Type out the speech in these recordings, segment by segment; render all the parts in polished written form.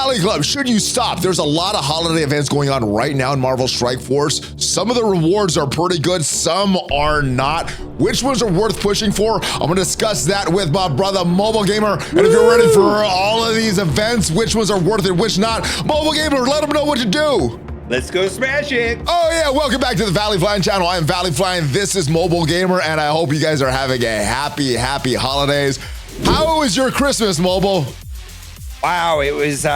Valley Club, should you stop? There's a lot of holiday events going on right now in Marvel Strike Force. Some of the rewards are pretty good, some are not. Which ones are worth pushing for? I'm gonna discuss that with my brother Mobile Gamer. And if you're ready for all of these events, which ones are worth it, which not, Mobile Gamer, let them know what to do. Let's go smash it. Oh yeah, welcome back to the ValleyFlyin channel. I am ValleyFlyin, this is Mobile Gamer, and I hope you guys are having a happy holidays. How was your Christmas, Mobile? Wow, it was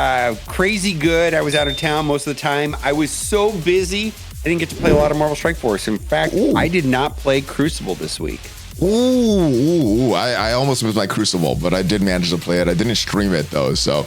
crazy good. I was out of town most of the time. I was so busy, I didn't get to play a lot of Marvel Strike Force. In fact, I did not play Crucible this week. I almost missed my Crucible, but I did manage to play it. I didn't stream it though, so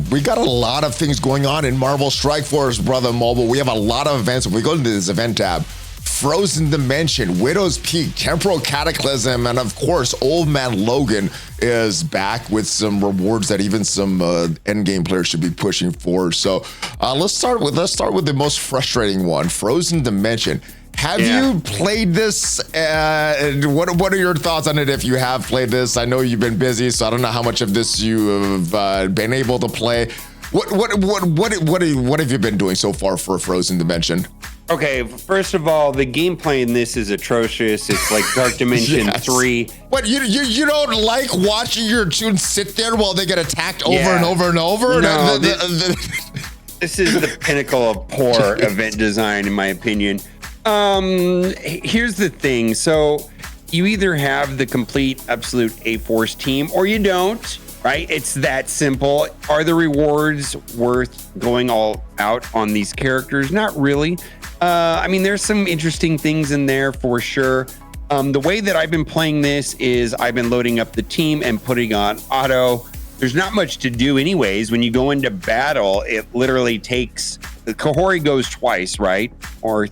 we got a lot of things going on in Marvel Strike Force, brother Mobile. We have a lot of events. If we go into this event tab, Frozen Dimension, Widow's Peak, Temporal Cataclysm, and of course, Old Man Logan is back with some rewards that even some endgame players should be pushing for. So let's start with the most frustrating one, Frozen Dimension. Have you played this? What are your thoughts on it if you have played this? I know you've been busy, so I don't know how much of this you have been able to play. What have you been doing so far for Frozen Dimension? Okay, first of all, the gameplay in this is atrocious. It's like Dark Dimension 3. What, you don't like watching your tunes sit there while they get attacked over and over and over? No, this is the pinnacle of poor event design, in my opinion. Here's the thing. So you either have the complete absolute A-Force team or you don't, right? It's that simple. Are the rewards worth going all out on these characters? Not really. I mean, there's some interesting things in there for sure. The way that I've been playing this is I've been loading up the team and putting on auto. There's not much to do anyways. When you go into battle, it literally takes, the Kahori goes twice, right? Or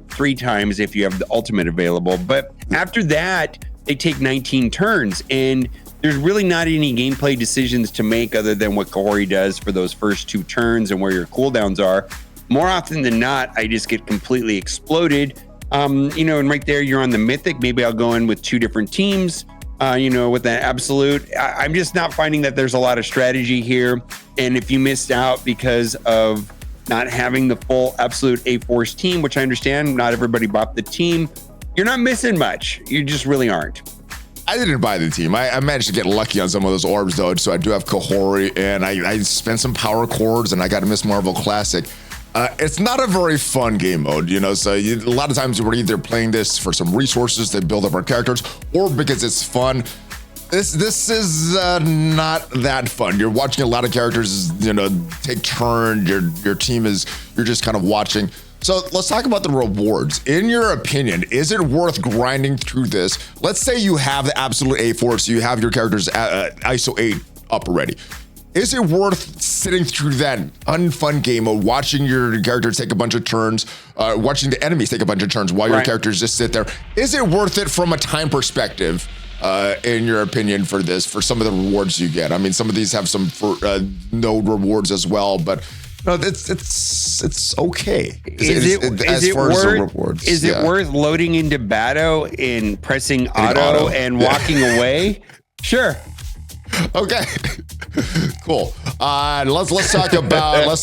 3 times if you have the ultimate available. But after that, they take 19 turns, and there's really not any gameplay decisions to make other than what Kahori does for those first 2 turns and where your cooldowns are. More often than not, I just get completely exploded. And right there, you're on the Mythic. Maybe I'll go in with 2 different teams, with that absolute. I'm just not finding that there's a lot of strategy here. And if you missed out because of not having the full absolute A-Force team, which I understand, not everybody bought the team, you're not missing much. You just really aren't. I didn't buy the team. I managed to get lucky on some of those orbs though, so I do have Kahori, and I spent some power chords, and I got a Miss Marvel Classic. It's not a very fun game mode, so a lot of times we're either playing this for some resources to build up our characters, or because it's fun. This is not that fun. You're watching a lot of characters, take turns. Your team you're just kind of watching. So let's talk about the rewards. In your opinion, is it worth grinding through this? Let's say you have the absolute A-Force, you have your characters ISO 8 up already. Is it worth sitting through that unfun game of watching your characters take a bunch of turns, watching the enemies take a bunch of turns while your characters just sit there? Is it worth it from a time perspective? In your opinion, for some of the rewards you get? I mean, some of these have some node rewards as well, but it's okay. Is it worth loading into Battle and pressing auto and walking away? Sure. Okay. Cool. Let's talk about the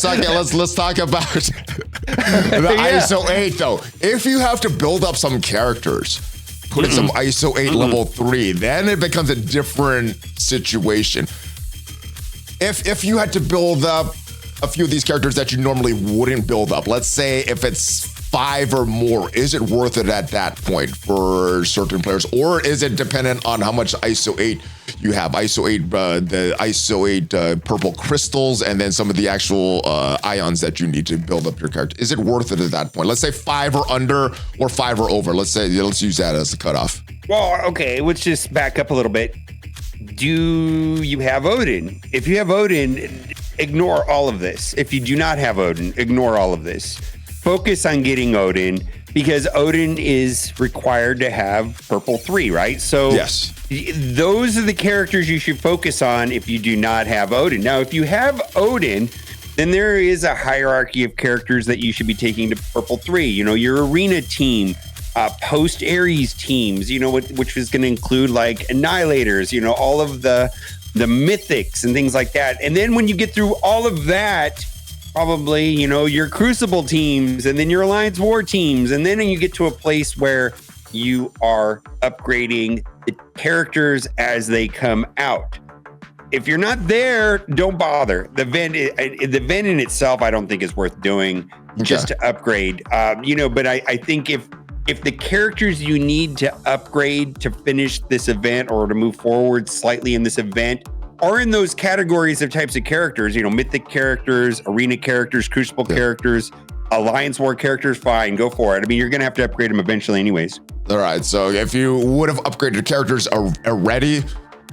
ISO 8 though. If you have to build up some characters, put in some ISO 8 level 3, then it becomes a different situation. If you had to build up a few of these characters that you normally wouldn't build up, let's say if it's 5 or more, is it worth it at that point for certain players? Or is it dependent on how much ISO 8 you have? ISO 8, the ISO 8 purple crystals, and then some of the actual ions that you need to build up your character. Is it worth it at that point? Let's say 5 or under, or 5 or over. Let's use that as the cutoff. Well, okay, let's just back up a little bit. Do you have Odin? If you have Odin, ignore all of this. If you do not have Odin, ignore all of this. Focus on getting Odin, because Odin is required to have purple 3, right? So yes, those are the characters you should focus on if you do not have Odin. Now, if you have Odin, then there is a hierarchy of characters that you should be taking to purple 3. Your arena team, post Ares teams, which is going to include like Annihilators, all of the the mythics and things like that. And then when you get through all of that, probably, your Crucible teams and then your Alliance War teams. And then you get to a place where you are upgrading the characters as they come out. If you're not there, don't bother. The event in itself, I don't think is worth doing just to upgrade. But I think if the characters you need to upgrade to finish this event or to move forward slightly in this event are in those categories of types of characters, mythic characters, arena characters, Crucible characters, Alliance War characters, fine, go for it. I mean, you're going to have to upgrade them eventually anyways. All right, so if you would have upgraded characters already,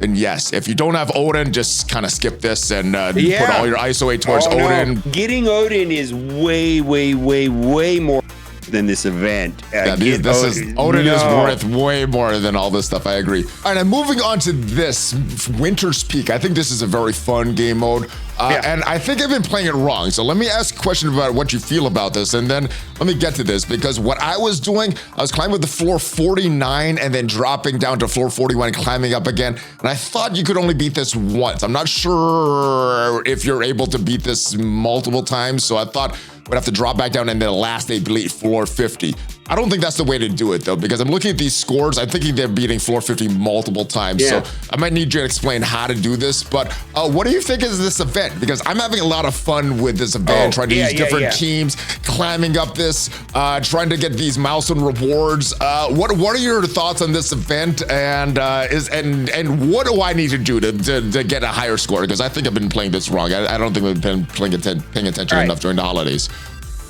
then yes. If you don't have Odin, just kind of skip this and put all your ISO 8 towards Odin. No. Getting Odin is way, way, way, way more than this event. Odin is worth way more than all this stuff. I agree. All right, and moving on to this Winter's Peak. I think this is a very fun game mode. And I think I've been playing it wrong. So let me ask a question about what you feel about this, and then let me get to this, because what I was doing, I was climbing with the floor 49 and then dropping down to floor 41 and climbing up again. And I thought you could only beat this once. I'm not sure if you're able to beat this multiple times. So I thought we'd have to drop back down and then last they beat floor 50. I don't think that's the way to do it though, because I'm looking at these scores. I'm thinking they're beating floor 50 multiple times. So I might need you to explain how to do this. But what do you think is this event? Because I'm having a lot of fun with this event, trying to use different teams, climbing up this, trying to get these milestone rewards. What are your thoughts on this event? And what do I need to do to get a higher score? Because I think I've been playing this wrong. I don't think we've been paying attention enough during the holidays.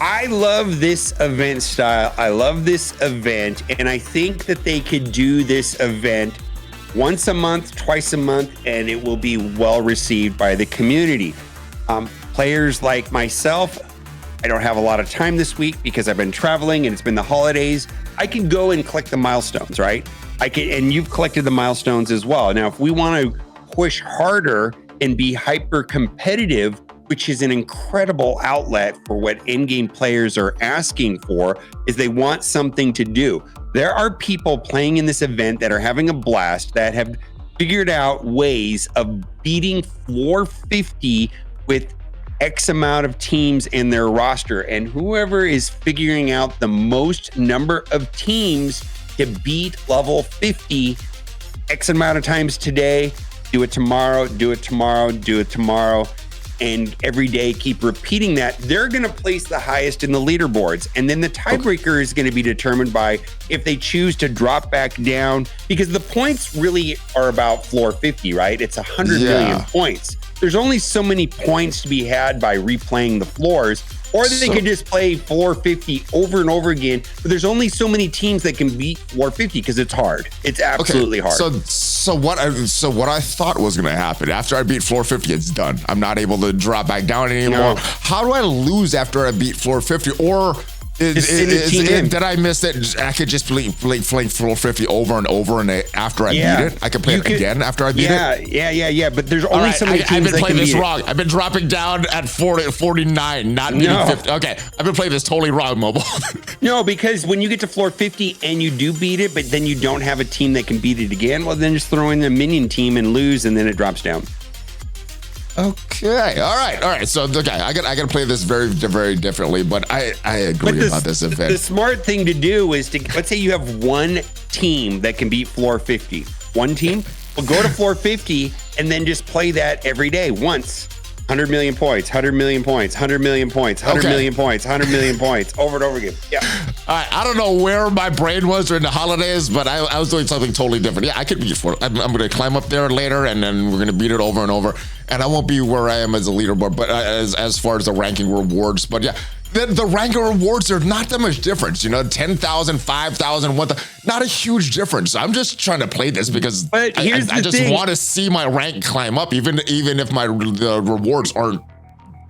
I love this event style. I love this event. And I think that they could do this event once a month, twice a month, and it will be well received by the community. Players like myself, I don't have a lot of time this week because I've been traveling and it's been the holidays. I can go and collect the milestones, right? And you've collected the milestones as well. Now, if we want to push harder and be hyper competitive, which is an incredible outlet for what in-game players are asking for, is they want something to do. There are people playing in this event that are having a blast, that have figured out ways of beating floor 50 with X amount of teams in their roster. And whoever is figuring out the most number of teams to beat level 50 X amount of times today, do it tomorrow, do it tomorrow, do it tomorrow, and every day keep repeating that, they're going to place the highest in the leaderboards. And then the tiebreaker is going to be determined by if they choose to drop back down, because the points really are about floor 50, right? It's 100 million points. There's only so many points to be had by replaying the floors, or they could just play floor 50 over and over again. But there's only so many teams that can beat floor 50 because it's hard. It's absolutely hard. So what I thought was going to happen after I beat floor 50, it's done. I'm not able to drop back down anymore. No. How do I lose after I beat floor 50? Or did I miss it? I could just play floor 50 over and over, and after I beat it, I can play it again after I beat it? Yeah. But there's only so many teams I've been playing this wrong. I've been dropping down at 49, not beating 50. Okay, I've been playing this totally wrong, Mobile. No, because when you get to floor 50 and you do beat it, but then you don't have a team that can beat it again, well, then just throw in the minion team and lose, and then it drops down. Okay. All right. So, I got to play this very, very differently, but I agree about this event. The smart thing to do is let's say you have one team that can beat floor 50. One team? Well, go to floor 50 and then just play that every day once. 100 million points, 100 million points, 100 million points, 100 million points, 100 million points, over and over again. Yeah. All right. I don't know where my brain was during the holidays, but I was doing something totally different. Yeah, I could beat it. I'm going to climb up there later, and then we're going to beat it over and over. And I won't be where I am as a leaderboard, but as far as the ranking rewards. But yeah, the ranking rewards are not that much difference. 10,000, 5,000, 1,000. Not a huge difference. I'm just trying to play this because I just want to see my rank climb up, even if my rewards aren't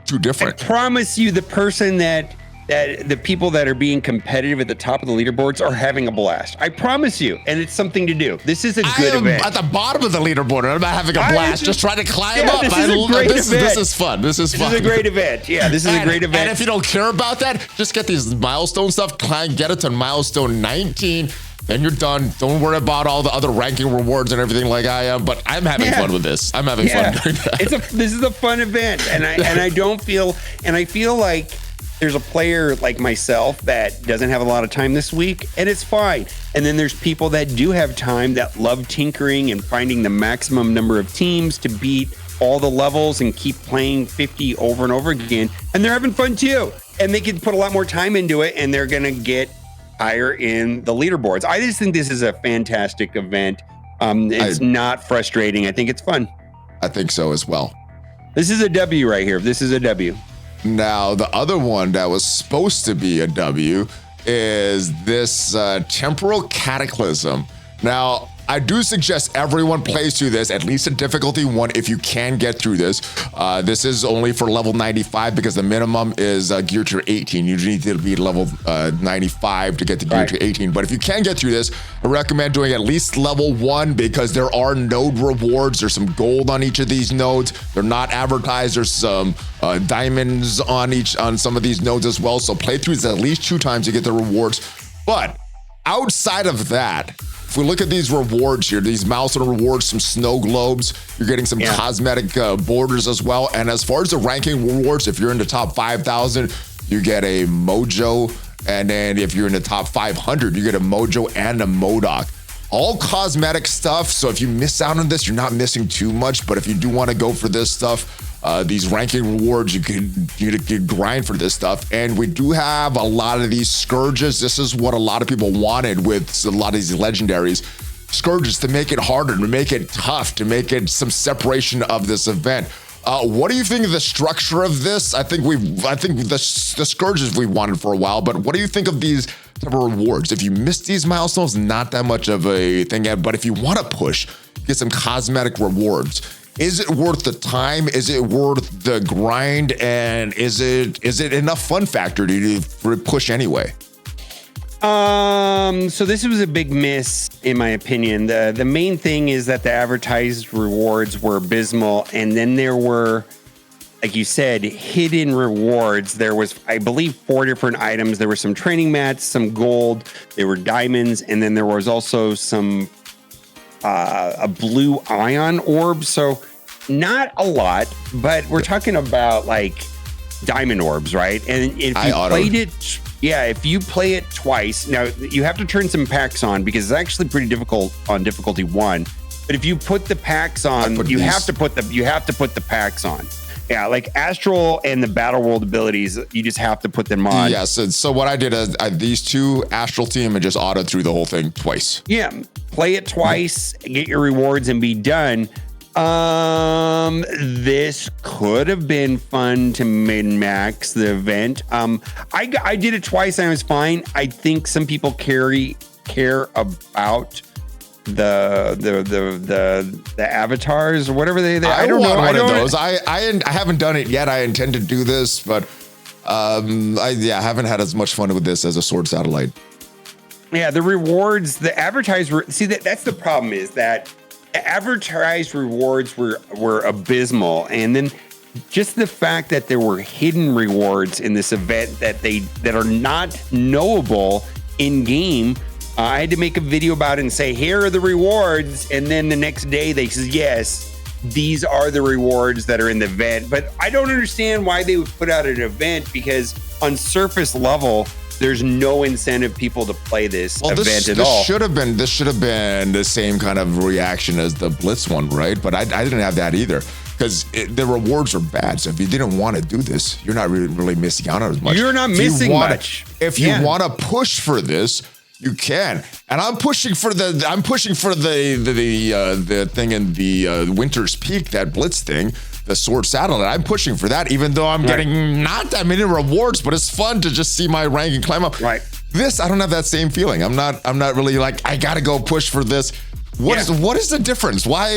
too different. I promise you, the person that the people that are being competitive at the top of the leaderboards are having a blast. I promise you, and it's something to do. This is a good event. At the bottom of the leaderboard, I'm not having a blast, just trying to climb up. This is a great event. This is fun. This is a great event. Yeah, this is a great event. And if you don't care about that, just get these milestone stuff. Get it to milestone 19. Then you're done. Don't worry about all the other ranking rewards and everything like I am. But I'm having fun with this. I'm having fun doing that. This is a fun event, and I feel like there's a player like myself that doesn't have a lot of time this week, and it's fine. And then there's people that do have time that love tinkering and finding the maximum number of teams to beat all the levels and keep playing 50 over and over again. And they're having fun too. And they can put a lot more time into it, and they're going to get higher in the leaderboards. I just think this is a fantastic event. It's not frustrating. I think it's fun. I think so as well. This is a W right here. This is a W. Now, the other one that was supposed to be a W is this Temporal Cataclysm. Now, I do suggest everyone plays through this, at least a difficulty 1 if you can get through this. This is only for level 95 because the minimum is geared to 18. You need to be level 95 to get the gear to 18. But if you can get through this, I recommend doing at least level 1 because there are node rewards. There's some gold on each of these nodes. They're not advertised. There's some diamonds on some of these nodes as well. So play through this at least 2 times to get the rewards. But outside of that, if we look at these rewards here, these milestone rewards, some snow globes, you're getting some cosmetic borders as well. And as far as the ranking rewards, if you're in the top 5,000, you get a mojo. And then if you're in the top 500, you get a mojo and a modoc. All cosmetic stuff. So if you miss out on this, you're not missing too much. But if you do want to go for this stuff, these ranking rewards, you could grind for this stuff. And we do have a lot of these scourges. This is what a lot of people wanted with a lot of these legendaries. Scourges to make it harder, to make it tough, to make it some separation of this event. What do you think of the structure of this? I think the scourges we wanted for a while, but what do you think of these type of rewards? If you miss these milestones, not that much of a thing yet, but if you want to push, get some cosmetic rewards. Is it worth the time? Is it worth the grind? And is it enough fun factor to push anyway? So this was a big miss, in my opinion. The main thing is that the advertised rewards were abysmal, and then there were, like you said, hidden rewards. There was, I believe, 4 different items. There were some training mats, some gold, there were diamonds, and then there was also some a blue ion orb. So not a lot, but we're talking about like diamond orbs, right? And if you play it twice, now you have to turn some packs on because it's actually pretty difficult on difficulty 1. But if you put the packs on, you have to put the packs on. Yeah, like Astral and the Battle World abilities, you just have to put them on. Yeah, so what I did is these 2 Astral team and just auto through the whole thing twice. Yeah, play it twice, get your rewards, and be done. This could have been fun to min-max the event. I did it twice and I was fine. I think some people care about the avatars or whatever they I don't know. One of those. I haven't done it yet. I intend to do this, but I haven't had as much fun with this as a sword satellite. Yeah, the rewards, the advertised. See, that's the problem is that advertised rewards were abysmal, and then just the fact that there were hidden rewards in this event that are not knowable in game. I had to make a video about it and say, here are the rewards. And then the next day they said, yes, these are the rewards that are in the event. But I don't understand why they would put out an event because on surface level, there's no incentive people to play this event at all. This should have been the same kind of reaction as the Blitz one, right? But I didn't have that either because the rewards are bad. So if you didn't want to do this, you're not really missing out on as much. You're not missing much. If you want to push for this, you can, and I'm pushing for the thing in the Winter's Peak, that Blitz thing, the sword satellite. I'm pushing for that, even though I'm getting not that many rewards, but it's fun to just see my ranking climb up. Right. This, I don't have that same feeling. I'm not really like I gotta go push for this. What is the difference? Why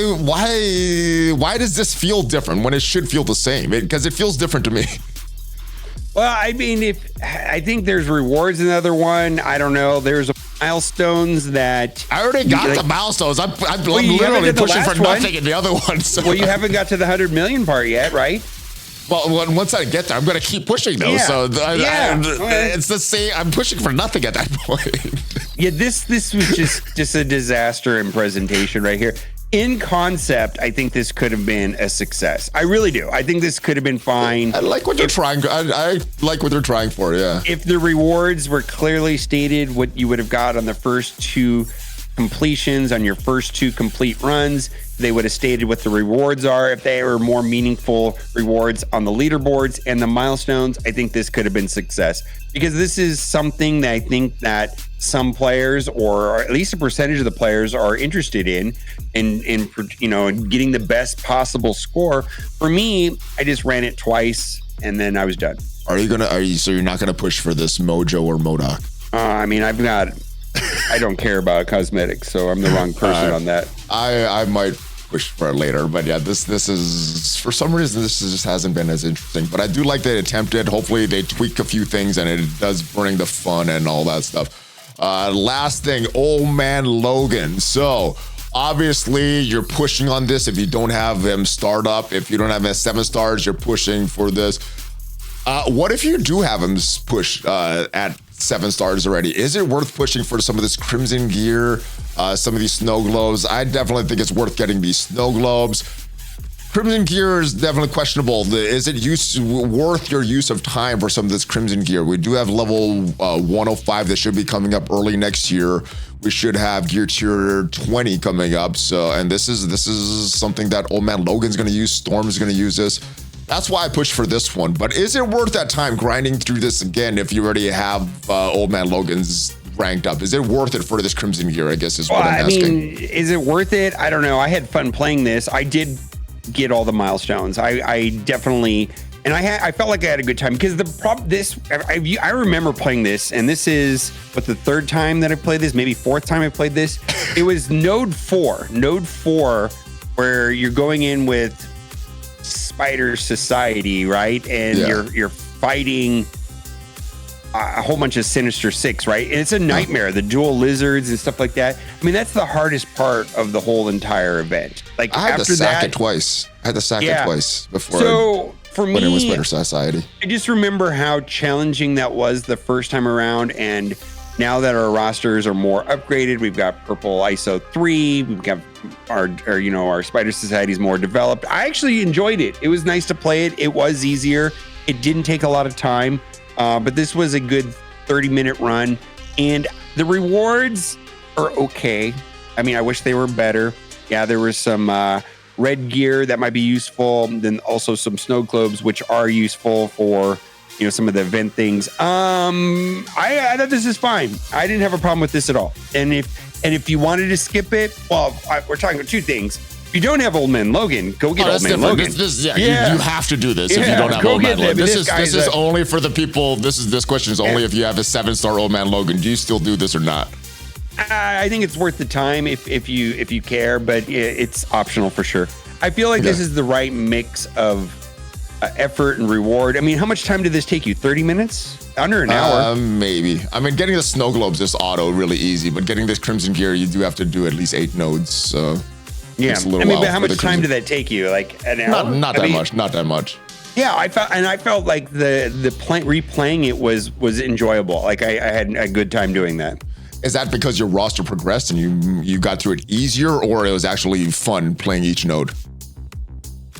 does this feel different when it should feel the same? Because it feels different to me. Well, I mean, I think there's rewards in the other one. I don't know. There's milestones that I already got the milestones. I'm literally pushing for nothing in the other one. So. Well, you haven't got to the 100 million part yet, right? Well, once I get there, I'm going to keep pushing those. Yeah. So it's the same. I'm pushing for nothing at that point. Yeah, this was just a disaster in presentation right here. In concept, I think this could have been a success. I really do. I think this could have been fine. I like what you're trying. I like what they're trying for. Yeah. If the rewards were clearly stated, what you would have got on the first 2 completions, on your first 2 complete runs, they would have stated what the rewards are. If they were more meaningful rewards on the leaderboards and the milestones, I think this could have been success, because this is something that I think that some players, or at least a percentage of the players, are interested in getting the best possible score. For me, I just ran it twice and then I was done. So you're not gonna push for this Mojo or Modoc? I mean, I don't care about cosmetics, so I'm the wrong person on that. I might push for it later, but yeah, this is, for some reason, this just hasn't been as interesting. But I do like they attempted. Hopefully they tweak a few things and it does bring the fun and all that stuff. Last thing, Old Man Logan. So obviously you're pushing on this. If you don't have him start up, if you don't have him at 7 stars, you're pushing for this. What if you do have him push at 7 stars already? Is it worth pushing for some of this Crimson gear, some of these snow globes? I definitely think it's worth getting these snow globes. Crimson gear is definitely questionable. Is it worth your use of time for some of this Crimson gear? We do have level 105 that should be coming up early next year. We should have gear tier 20 coming up. So, and this is something that Old Man Logan's going to use. Storm's going to use this. That's why I pushed for this one. But is it worth that time grinding through this again if you already have Old Man Logan's ranked up? Is it worth it for this Crimson gear, I guess is what I'm asking. I mean, is it worth it? I don't know. I had fun playing this. I did get all the milestones. I definitely, and I felt like I had a good time, because the problem, I remember playing this, and this is what, the 3rd time that I played this, maybe 4th time I played this. It was node 4, where you're going in with Spider Society, right? And you're fighting a whole bunch of Sinister Six, right? And it's a nightmare, the dual lizards and stuff like that. I mean, that's the hardest part of the whole entire event. Like, I had to sack it twice. I had to sack it twice before. So for me, when it was Spider Society, I just remember how challenging that was the first time around. And now that our rosters are more upgraded, we've got purple ISO 3, we've got our Spider Society is more developed. I actually enjoyed it. It was nice to play it. It was easier. It didn't take a lot of time. But this was a good 30-minute run, and the rewards are okay. I mean, I wish they were better. Yeah, there was some red gear that might be useful, then also some snow globes, which are useful for some of the event things. I thought this is fine. I didn't have a problem with this at all. And if you wanted to skip it, well, we're talking about 2 things. If you don't have Old Man Logan, go get Old Man Logan. You have to do this if you don't have Old Man Logan. This is only for the people. This question is only if you have a 7-star Old Man Logan. Do you still do this or not? I think it's worth the time if you care, but it's optional for sure. I feel like this is the right mix of effort and reward. I mean, how much time did this take you? 30 minutes? Under an hour? Maybe. I mean, getting the snow globes is auto really easy, but getting this Crimson gear, you do have to do at least 8 nodes. So. Yeah, I mean, but how much time did that take you? Like an hour? Not that much. Yeah, I felt like the replaying it was enjoyable. Like I had a good time doing that. Is that because your roster progressed and you got through it easier, or it was actually fun playing each node?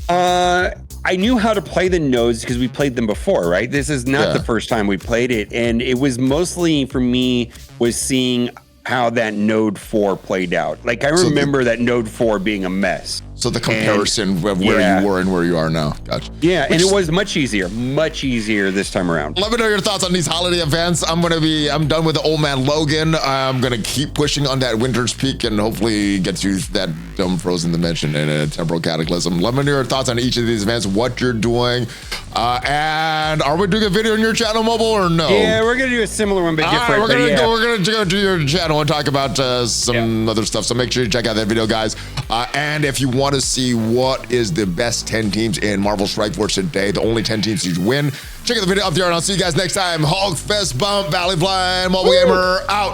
I knew how to play the nodes because we played them before, right? This is not the first time we played it, and it was mostly for me was seeing how that node 4 played out. Like I remember that node 4 being a mess. So the comparison of where you were and where you are now. Gotcha. Yeah, and it was much easier this time around. Let me know your thoughts on these holiday events. I'm done with the Old Man Logan. I'm gonna keep pushing on that Winter's Peak and hopefully get to that dumb Frozen Dimension and a Temporal Cataclysm. Let me know your thoughts on each of these events, what you're doing. And are we doing a video on your channel, Mobile, or no? Yeah, we're gonna do a similar one, but different. We're gonna go to your channel and talk about some other stuff. So make sure you check out that video, guys. And if you want to see what is the best 10 teams in Marvel Strike Force today, the only 10 teams you win, check out the video up there, and I'll see you guys next time. Hulk Fist Bump, ValleyFlyin, Mobile Gamer out.